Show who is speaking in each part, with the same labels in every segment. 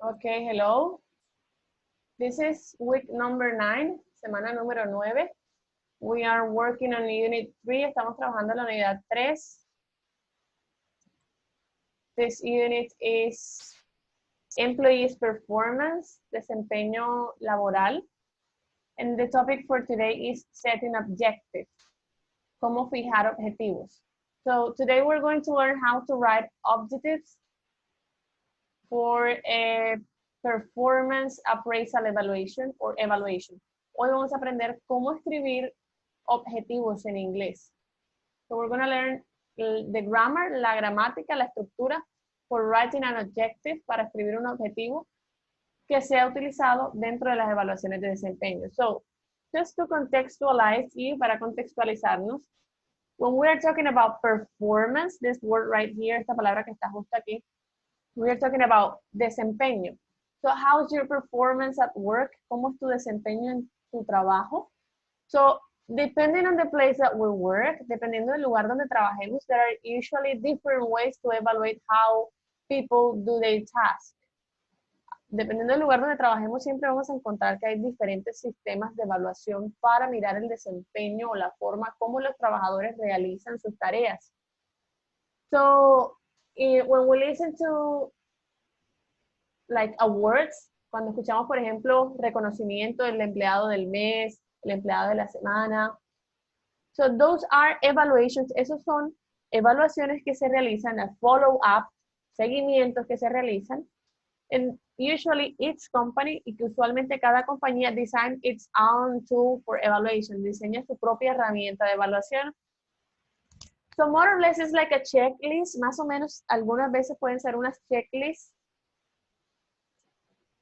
Speaker 1: Okay, hello. This is week number 9, semana número 9. We are working on unit 3. Estamos trabajando en la unidad 3. This unit is employees performance, desempeño laboral. And the topic for today is setting objectives, cómo fijar objetivos. So today we're going to learn how to write objectives for a performance appraisal evaluation or evaluation. Hoy vamos a aprender cómo escribir objetivos en inglés. So we're going to learn the grammar, la gramática, la estructura for writing an objective, para escribir un objetivo que sea utilizado dentro de las evaluaciones de desempeño. So, just to contextualize y para contextualizarnos, when we are talking about performance, this word right here, esta palabra que está justo aquí, we are talking about desempeño. So, how's your performance at work? ¿Cómo es tu desempeño en tu trabajo? So, depending on the place that we work, dependiendo del lugar donde trabajemos, there are usually different ways to evaluate how people do their task. Dependiendo del lugar donde trabajemos, siempre vamos a encontrar que hay diferentes sistemas de evaluación para mirar el desempeño o la forma como los trabajadores realizan sus tareas. So, when we listen to like awards, cuando escuchamos, por ejemplo, reconocimiento del empleado del mes, el empleado de la semana. So those are evaluations. Esos son evaluaciones que se realizan, a follow-up, seguimientos que se realizan. And usually each company, y que usualmente cada compañía design its own tool for evaluation, diseña su propia herramienta de evaluación. So more or less it's like a checklist, más o menos algunas veces pueden ser unas checklists.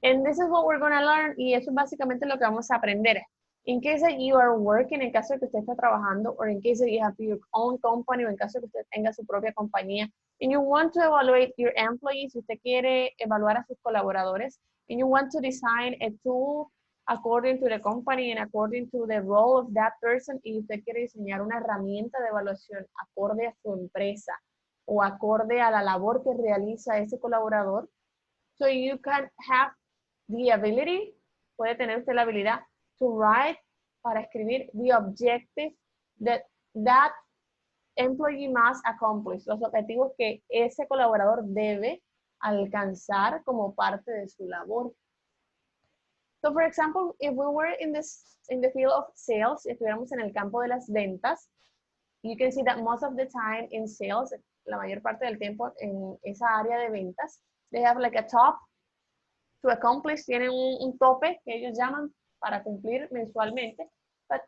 Speaker 1: And this is what we're going to learn, y eso es básicamente lo que vamos a aprender. In case that you are working, en caso de que usted esté trabajando, or in case that you have your own company, o en caso de que usted tenga su propia compañía, and you want to evaluate your employees, si usted quiere evaluar a sus colaboradores, and you want to design a tool according to the company and according to the role of that person, y usted quiere diseñar una herramienta de evaluación acorde a su empresa, o acorde a la labor que realiza ese colaborador, so you can have the ability, puede tener usted la habilidad to write, para escribir the objective that that employee must accomplish, los objetivos que ese colaborador debe alcanzar como parte de su labor. So, for example, if we were in the field of sales, si estuviéramos en el campo de las ventas, you can see that most of the time in sales, la mayor parte del tiempo en esa área de ventas, they have like a top to accomplish, tienen un tope que ellos llaman para cumplir mensualmente, but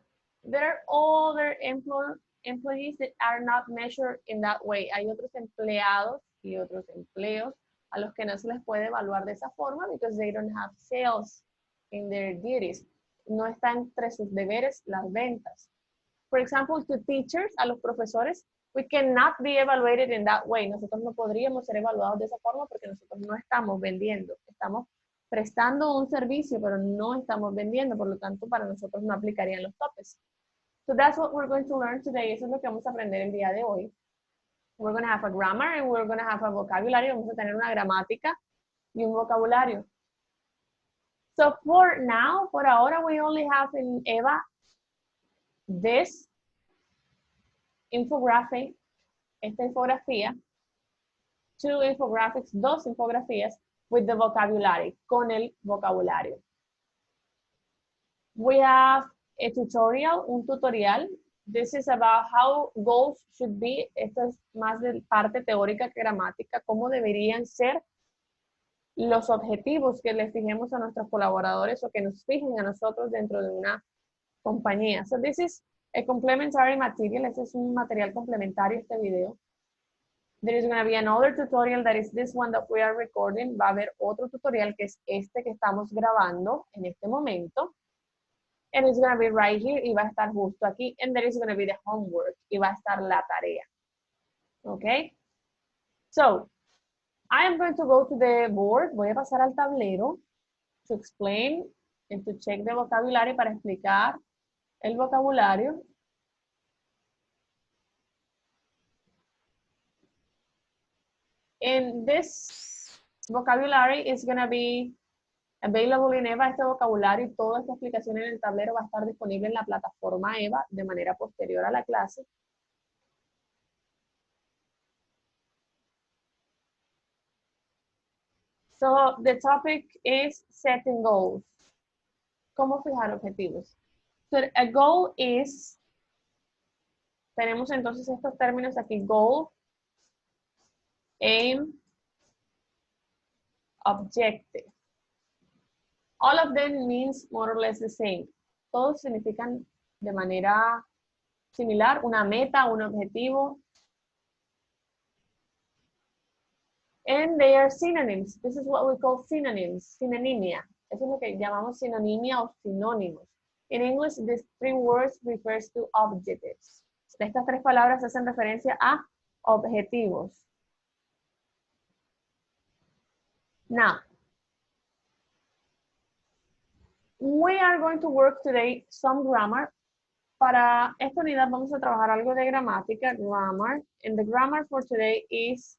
Speaker 1: there are other employees that are not measured in that way. Hay otros empleados y otros empleos a los que no se les puede evaluar de esa forma because they don't have sales in their duties. No está entre sus deberes las ventas. For example, to teachers, a los profesores, we cannot be evaluated in that way. Nosotros no podríamos ser evaluados de esa forma porque nosotros no estamos vendiendo, estamos prestando un servicio, pero no estamos vendiendo, por lo tanto, para nosotros no aplicarían los topes. So that's what we're going to learn today. Eso es lo que vamos a aprender el día de hoy. We're going to have a grammar and we're going to have a vocabulary. Vamos a tener una gramática y un vocabulario. So for now, por ahora, we only have in Eva this infographic, esta infografía, two infographics, dos infografías, with the vocabulary, con el vocabulario. We have a tutorial, un tutorial. This is about how goals should be. Esto es más de parte teórica que gramática, cómo deberían ser los objetivos que les fijemos a nuestros colaboradores o que nos fijen a nosotros dentro de una compañía. So this is a complementary material. Este es un material complementario, este video. There is going to be another tutorial that is this one that we are recording. Va a haber otro tutorial que es este que estamos grabando en este momento. And it's going to be right here y va a estar justo aquí. And there is going to be the homework y va a estar la tarea. Okay? So, I am going to go to the board. Voy a pasar al tablero to explain and to check the vocabulary, para explicar el vocabulario. In this vocabulary is going to be available in EVA. Este vocabulario y toda esta explicación en el tablero va a estar disponible en la plataforma EVA de manera posterior a la clase. So, the topic is setting goals. ¿Cómo fijar objetivos? So, a goal is, tenemos entonces estos términos aquí, goal, aim, objective. All of them means more or less the same. Todos significan de manera similar una meta, un objetivo. And they are synonyms. This is what we call synonyms, synonymia. Eso es lo que llamamos sinonimia o sinónimos. In English, these three words refers to objectives. Estas tres palabras hacen referencia a objetivos. Now, we are going to work today some grammar. Para esta unidad vamos a trabajar algo de gramática, grammar. And the grammar for today is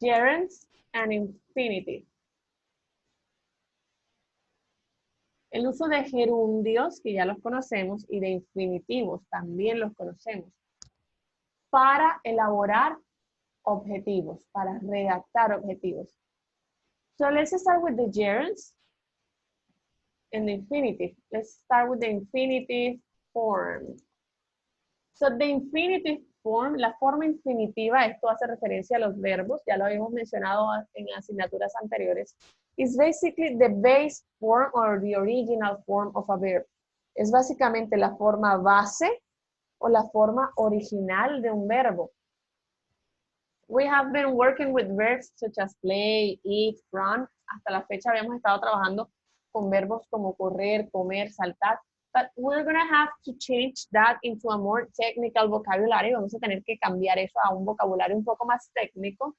Speaker 1: gerunds and infinitive. El uso de gerundios, que ya los conocemos, y de infinitivos, también los conocemos, para elaborar objetivos, para redactar objetivos. So let's start with the gerunds and the infinitive. Let's start with the infinitive form. So the infinitive form, la forma infinitiva, esto hace referencia a los verbos, ya lo habíamos mencionado en asignaturas anteriores, is basically the base form or the original form of a verb. Es básicamente la forma base o la forma original de un verbo. We have been working with verbs such as play, eat, run. Hasta la fecha habíamos estado trabajando con verbos como correr, comer, saltar. But we're going to have to change that into a more technical vocabulary. Vamos a tener que cambiar eso a un vocabulario un poco más técnico.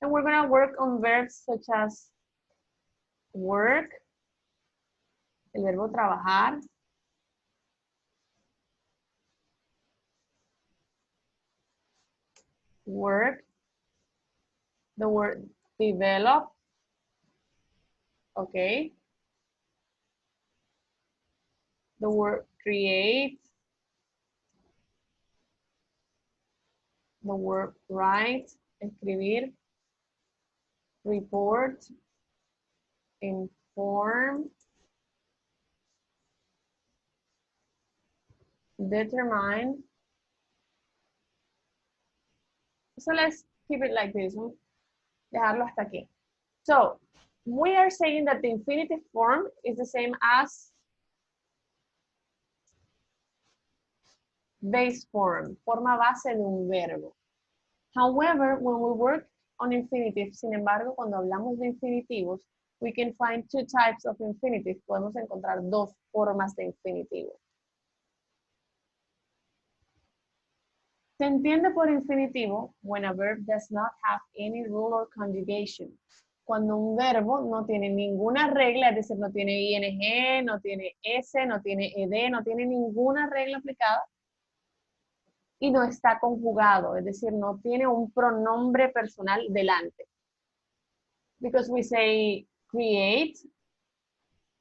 Speaker 1: And we're going to work on verbs such as work, el verbo trabajar, work, the word develop, okay, the word create, the word write, escribir, report, inform, determine. So let's keep it like this. Dejarlo hasta aquí. So we are saying that the infinitive form is the same as base form, forma base de un verbo. However, when we work on infinitive, sin embargo, cuando hablamos de infinitivos, we can find two types of infinitive. Podemos encontrar dos formas de infinitivo. Se entiende por infinitivo when a verb does not have any rule or conjugation. Cuando un verbo no tiene ninguna regla, es decir, no tiene ing, no tiene s, no tiene ed, no tiene ninguna regla aplicada y no está conjugado, es decir, no tiene un pronombre personal delante. Because we say create,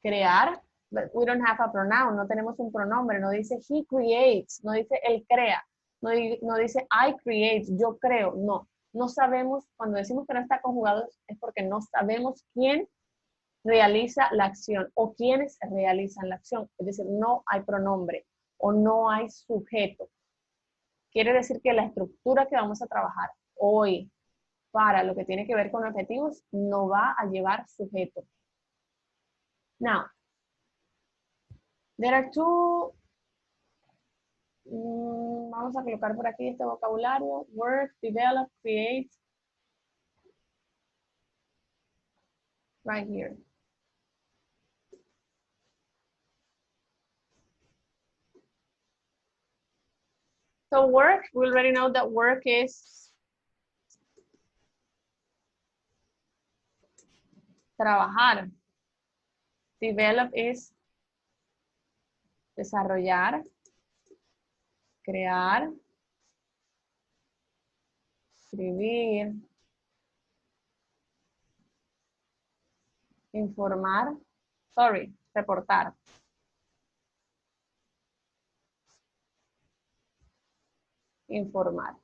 Speaker 1: crear, but we don't have a pronoun, no tenemos un pronombre, no dice he creates, no dice él crea. No dice I create, yo creo, no. No sabemos, cuando decimos que no está conjugado es porque no sabemos quién realiza la acción o quiénes realizan la acción. Es decir, no hay pronombre o no hay sujeto. Quiere decir que la estructura que vamos a trabajar hoy para lo que tiene que ver con objetivos no va a llevar sujeto. Now, there are two. Vamos a colocar por aquí este vocabulario. Work, develop, create. Right here. So work, we already know that work is trabajar. Develop is desarrollar, crear. escribir, informar, reportar. Informar.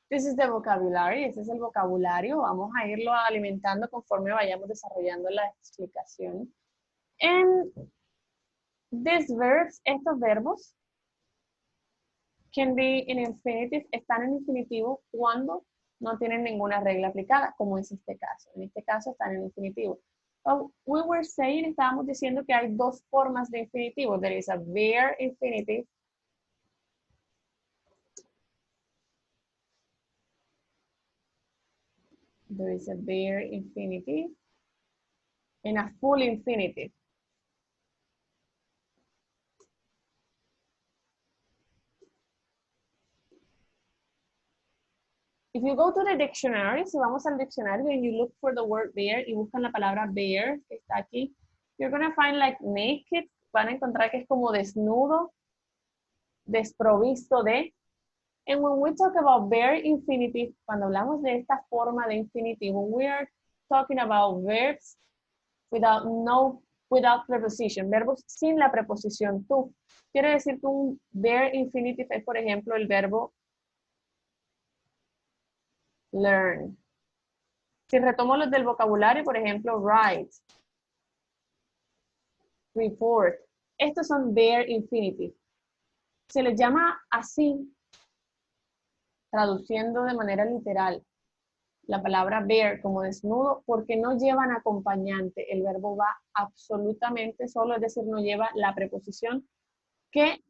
Speaker 1: This is the vocabulary, este es el vocabulario, vamos a irlo alimentando conforme vayamos desarrollando la explicación. And these verbs, estos verbos, can be in infinitive, están en infinitivo cuando no tienen ninguna regla aplicada, como es este caso. En este caso están en infinitivo. So we were saying, estábamos diciendo que hay dos formas de infinitivo. There is a bare infinitive. There is a bare infinitive and a full infinitive. If you go to the dictionary, si vamos al diccionario and you look for the word bare y buscan la palabra bare que está aquí, you're going to find like naked, van a encontrar que es como desnudo, desprovisto de. And when we talk about bare infinitive, cuando hablamos de esta forma de infinitivo, we are talking about verbs without preposition, verbos sin la preposición to. Quiere decir que un bare infinitive es, por ejemplo, el verbo learn. Si retomo los del vocabulario, por ejemplo, write, report. Estos son bare infinitive. Se les llama así, traduciendo de manera literal la palabra bare como desnudo, porque no llevan acompañante. El verbo va absolutamente solo, es decir, no lleva la preposición que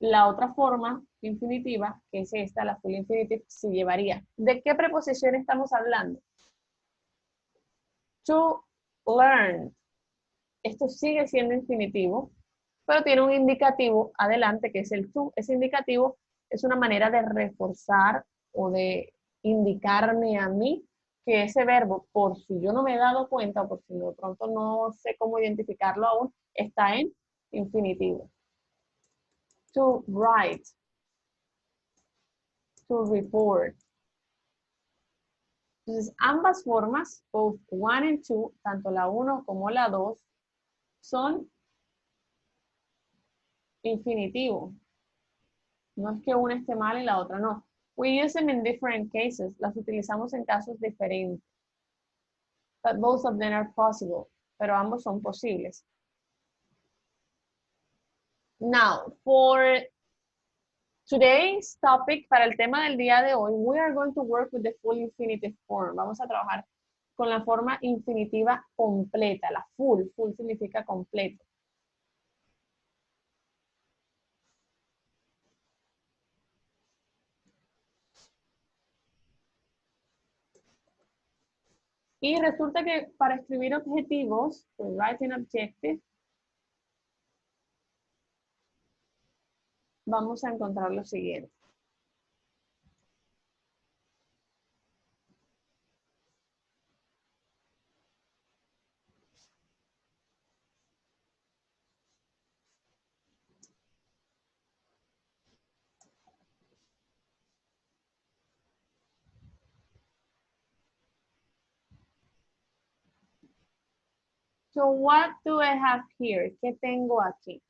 Speaker 1: la otra forma infinitiva, que es esta, la full infinitive, sí llevaría. ¿De qué preposición estamos hablando? To learn. Esto sigue siendo infinitivo, pero tiene un indicativo adelante que es el to. Ese indicativo es una manera de reforzar o de indicarme a mí que ese verbo, por si yo no me he dado cuenta o por si de pronto no sé cómo identificarlo aún, está en infinitivo. To write, to report. Entonces, ambas formas, both one and two, tanto la 1 como la 2, son infinitivo. No es que una esté mal y la otra no. We use them in different cases. Las utilizamos en casos diferentes. But both of them are possible. Pero ambos son posibles. Now, for today's topic, para el tema del día de hoy, we are going to work with the full infinitive form. Vamos a trabajar con la forma infinitiva completa, la full. Full significa completo. Y resulta que para escribir objetivos, for writing objective, vamos a encontrar lo siguiente. So what do I have here? ¿Qué tengo aquí?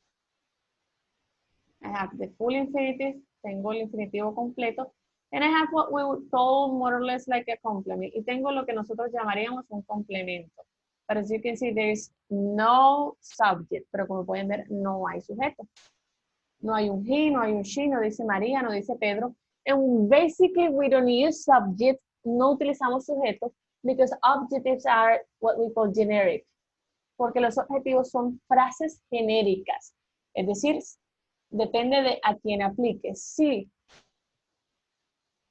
Speaker 1: I have the full infinitive, tengo el infinitivo completo, and I have what we would call more or less like a complement. Y tengo lo que nosotros llamaríamos un complemento. But as you can see, there is no subject. Pero como pueden ver, no hay sujeto. No hay un he, no hay un she, no dice María, no dice Pedro. And basically, we don't use subject, no utilizamos sujetos, because objectives are what we call generic. Porque los objetivos son frases genéricas. Es decir, depende de a quién aplique. Si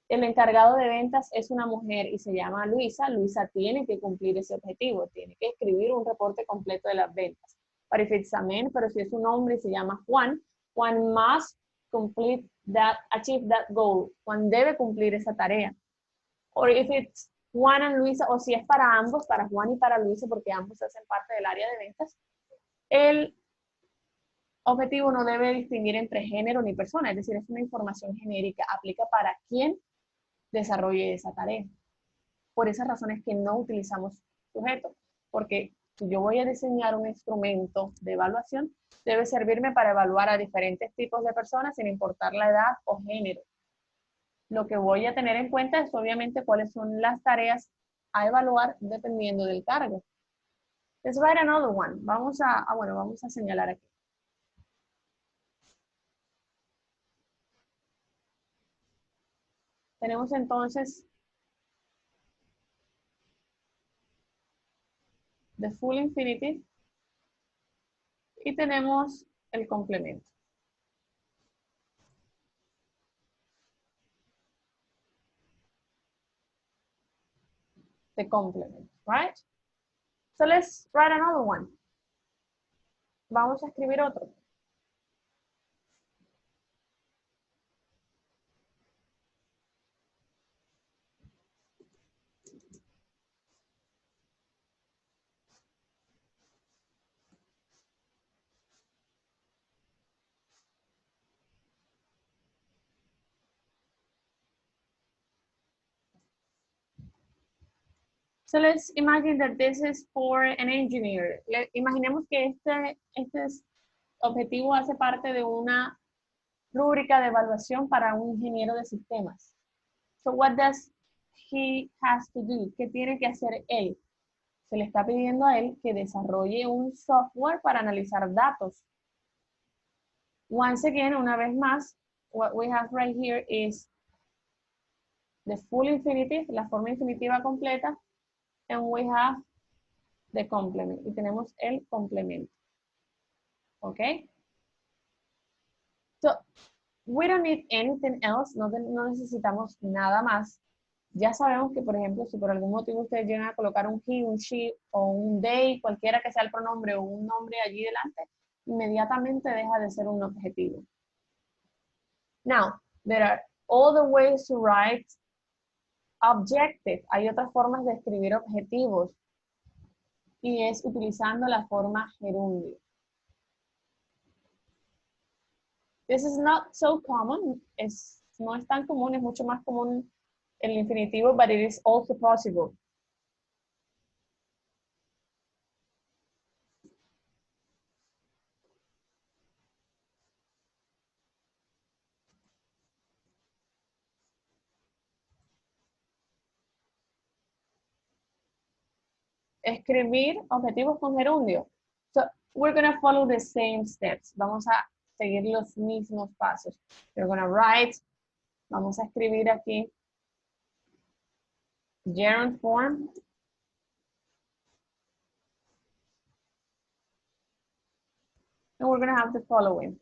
Speaker 1: el encargado de ventas es una mujer y se llama Luisa, Luisa tiene que cumplir ese objetivo, tiene que escribir un reporte completo de las ventas. But if it's a man, pero si es un hombre y se llama Juan, Juan must achieve that goal. Juan debe cumplir esa tarea. Or if it's Juan and Luisa, o si es para ambos, para Juan y para Luisa, porque ambos hacen parte del área de ventas, el objetivo no debe distinguir entre género ni persona, es decir, es una información genérica, aplica para quién desarrolle esa tarea. Por esas razones que no utilizamos sujeto, porque si yo voy a diseñar un instrumento de evaluación, debe servirme para evaluar a diferentes tipos de personas sin importar la edad o género. Lo que voy a tener en cuenta es obviamente cuáles son las tareas a evaluar dependiendo del cargo. Let's write another one. Vamos a señalar aquí. Tenemos entonces the full infinitive y tenemos el complemento. The complement, right? So let's write another one. Vamos a escribir otro. So let's imagine that this is for an engineer. Imaginemos que este objetivo hace parte de una rúbrica de evaluación para un ingeniero de sistemas. So what does he has to do? ¿Qué tiene que hacer él? Se le está pidiendo a él que desarrolle un software para analizar datos. Once again, una vez más, what we have right here is the full infinitive, la forma infinitiva completa, and we have the complement. Y tenemos el complemento. ¿Ok? So, we don't need anything else. No necesitamos nada más. Ya sabemos que, por ejemplo, si por algún motivo ustedes llegan a colocar un he, un she o un they, cualquiera que sea el pronombre o un nombre allí delante, inmediatamente deja de ser un objetivo. Now, there are other ways to write objective. Hay otras formas de escribir objetivos y es utilizando la forma gerundio. This is not so common. No es tan común, es mucho más común el infinitivo, but it is also possible. Escribir objetivos con gerundio. So, we're going to follow the same steps. Vamos a seguir los mismos pasos. We're going to write. Vamos a escribir aquí gerund form. And we're going to have the following.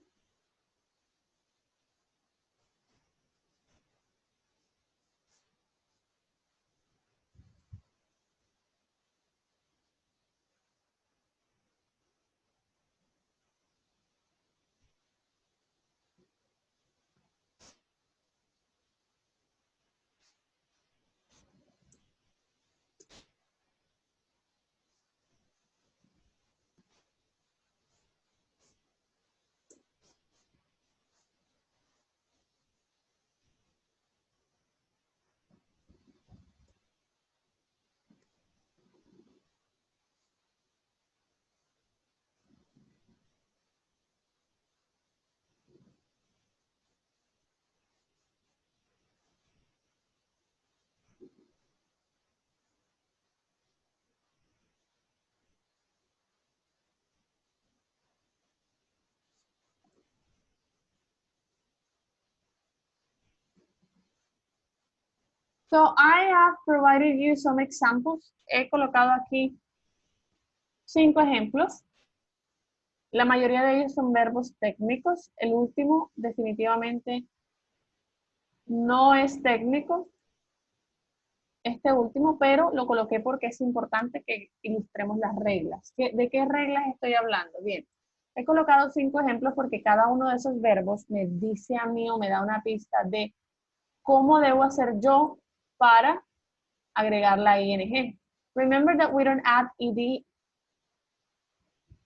Speaker 1: So I have provided you some examples. He colocado aquí 5 ejemplos. La mayoría de ellos son verbos técnicos. El último definitivamente no es técnico. Este último, pero lo coloqué porque es importante que ilustremos las reglas. ¿De qué reglas estoy hablando? Bien, he colocado 5 ejemplos porque cada uno de esos verbos me dice a mí o me da una pista de cómo debo hacer yo para agregar la ing. Remember that we don't add ed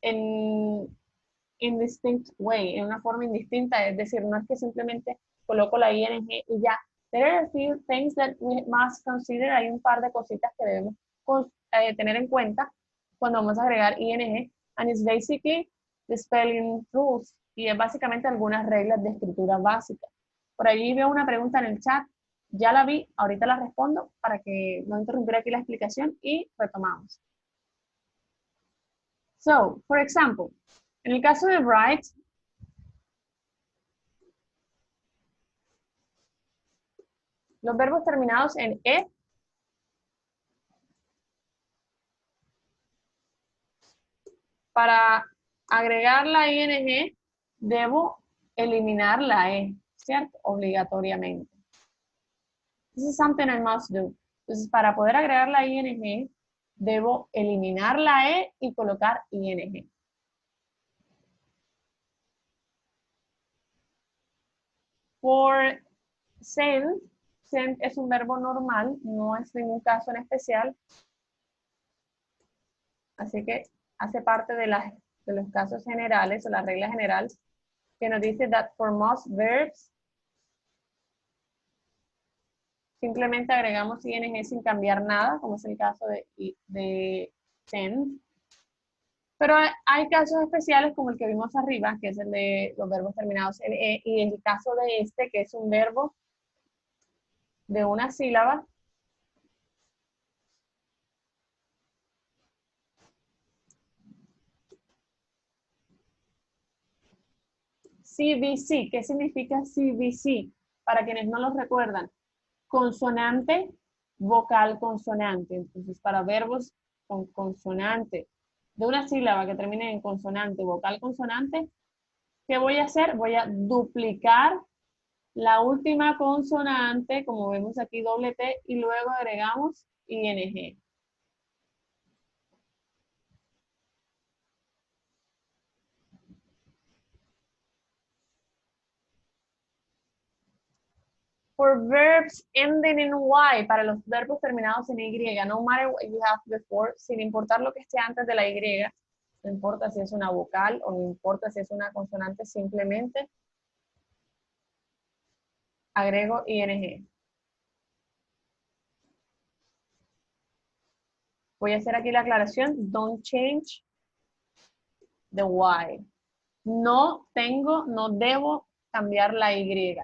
Speaker 1: in distinct way, en una forma indistinta, es decir, no es que simplemente coloco la ing y ya, There are a few things that we must consider. Hay un par de cositas que debemos tener en cuenta cuando vamos a agregar ing, and it's basically the spelling rules, y es básicamente algunas reglas de escritura básica. Por ahí veo una pregunta en el chat, ya la vi, ahorita la respondo para que no interrumpir aquí la explicación y retomamos. So, for example, en el caso de write, los verbos terminados en e para agregar la ing debo eliminar la e, ¿cierto? Obligatoriamente. This is something I must do. Entonces, para poder agregar la ing, debo eliminar la e y colocar ing. For send, send es un verbo normal, no es ningún caso en especial. Así que hace parte de los casos generales o la regla general que nos dice that for most verbs simplemente agregamos ing sin cambiar nada, como es el caso de send. Pero hay casos especiales como el que vimos arriba, que es el de los verbos terminados en e, y en el caso de este, que es un verbo de una sílaba, CVC. ¿Qué significa CVC? Para quienes no lo recuerdan, consonante, vocal, consonante. Entonces, para verbos con consonante de una sílaba que termine en consonante, vocal, consonante, ¿qué voy a hacer? Voy a duplicar la última consonante, como vemos aquí, doble T, y luego agregamos ing. For verbs ending in Y, para los verbos terminados en Y, no matter what you have before, sin importar lo que esté antes de la Y, no importa si es una vocal o no importa si es una consonante, simplemente agrego ing. Voy a hacer aquí la aclaración, don't change the Y. No debo cambiar la Y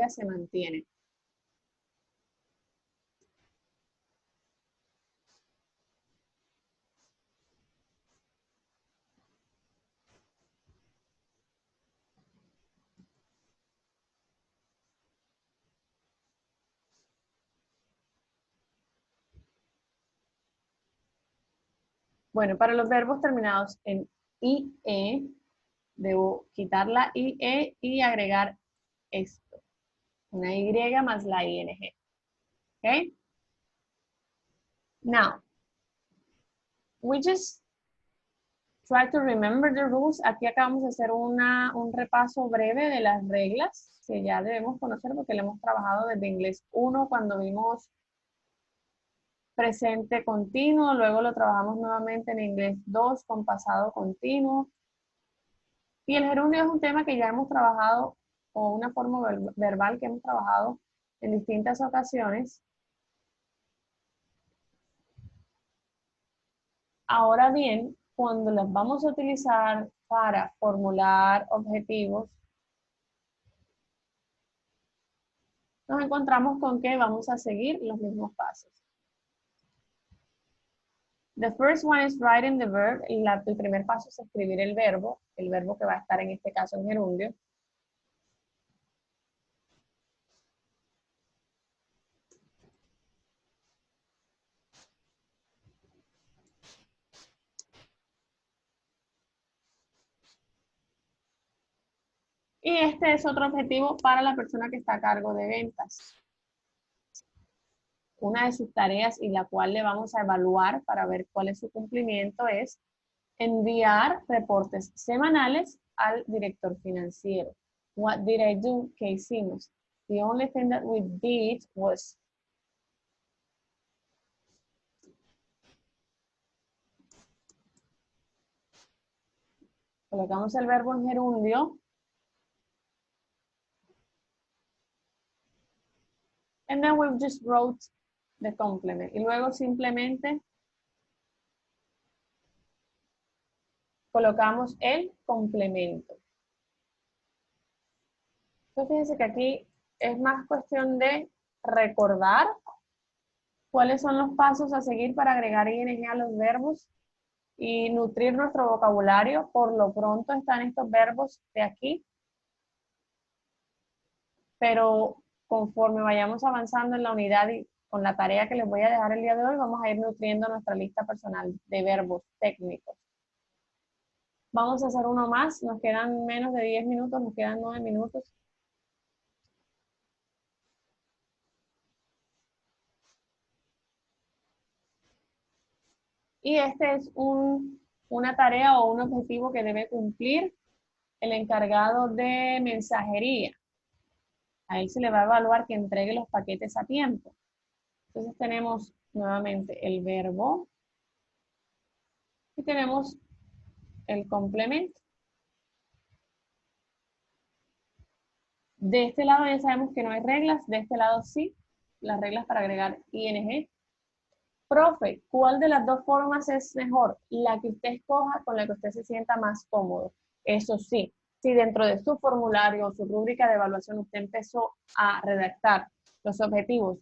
Speaker 1: se mantiene. Bueno, para los verbos terminados en IE, debo quitar la IE y agregar esto. Una Y más la ING. ¿Ok? Now, we just try to remember the rules. Aquí acabamos de hacer un repaso breve de las reglas que ya debemos conocer porque lo hemos trabajado desde inglés 1 cuando vimos presente continuo, luego lo trabajamos nuevamente en inglés 2 con pasado continuo. Y el gerundio es un tema que ya hemos trabajado, o una forma verbal que hemos trabajado en distintas ocasiones. Ahora bien, cuando las vamos a utilizar para formular objetivos, nos encontramos con que vamos a seguir los mismos pasos. The first one is writing the verb, y el primer paso es escribir el verbo que va a estar en este caso en gerundio. Y este es otro objetivo para la persona que está a cargo de ventas. Una de sus tareas y la cual le vamos a evaluar para ver cuál es su cumplimiento es enviar reportes semanales al director financiero. What did I do? ¿Qué hicimos? The only thing that we did was colocamos el verbo en gerundio And then we just wrote the complement. Y luego simplemente colocamos el complemento. Entonces, fíjense que aquí es más cuestión de recordar cuáles son los pasos a seguir para agregar ing a los verbos y nutrir nuestro vocabulario. Por lo pronto están estos verbos de aquí, pero conforme vayamos avanzando en la unidad y con la tarea que les voy a dejar el día de hoy, vamos a ir nutriendo nuestra lista personal de verbos técnicos. Vamos a hacer uno más, nos quedan menos de 10 minutos, nos quedan 9 minutos. Y este es una tarea o un objetivo que debe cumplir el encargado de mensajería. A él se le va a evaluar que entregue los paquetes a tiempo. Entonces tenemos nuevamente el verbo y tenemos el complemento. De este lado ya sabemos que no hay reglas, de este lado sí, las reglas para agregar ing. Profe, ¿cuál de las dos formas es mejor? La que usted escoja, con la que usted se sienta más cómodo. Eso sí, si dentro de su formulario o su rúbrica de evaluación usted empezó a redactar los objetivos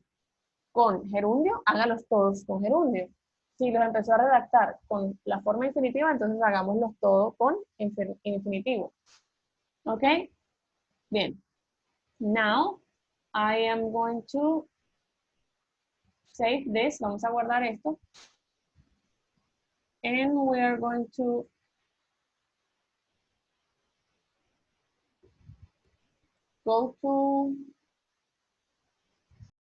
Speaker 1: con gerundio, hágalos todos con gerundio. Si los empezó a redactar con la forma infinitiva, entonces hagámoslos todos con infinitivo. ¿Ok? Bien. Now, I am going to save this. Vamos a guardar esto. And we are going to go to